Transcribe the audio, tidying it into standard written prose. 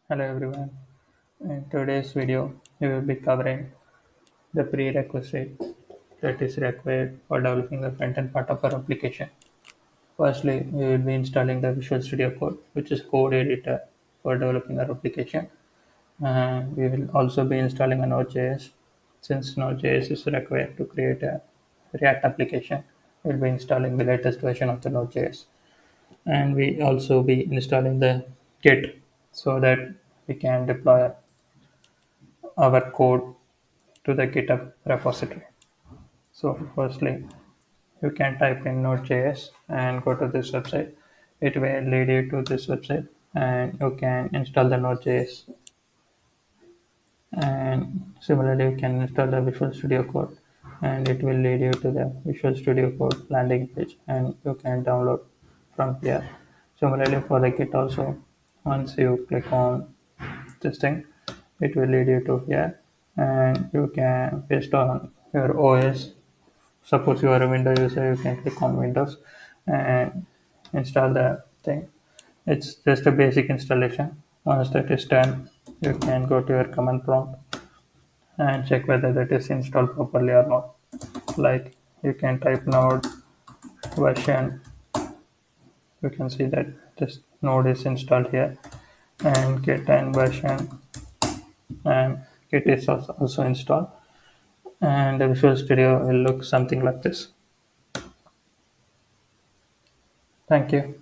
Hello everyone. In today's video, we will be covering the prerequisite that is required for developing the front-end part of our application. Firstly, we will be installing the Visual Studio Code, which is code editor for developing our application. And we will also be installing a Node.js. Since Node.js is required to create a React application, we'll be installing the latest version of the Node.js. And we also be installing the Git so that we can deploy our code to the GitHub repository. So firstly, you can type in Node.js and go to this website. It will lead you to this website and you can install the Node.js. And similarly, you can install the Visual Studio Code and it will lead you to the Visual Studio Code landing page and you can download from here. Similarly, for the Git also, once you click on this thing, it will lead you to here and you can, based on your OS, suppose you are a Windows user, you can click on Windows and install the thing. It's just a basic installation. Once that is done, you can go to your command prompt and check whether that is installed properly or not. Like you can type node version, you can see that this node is installed here, and git and version, and git is also installed, and the Visual Studio will look something like this. Thank you.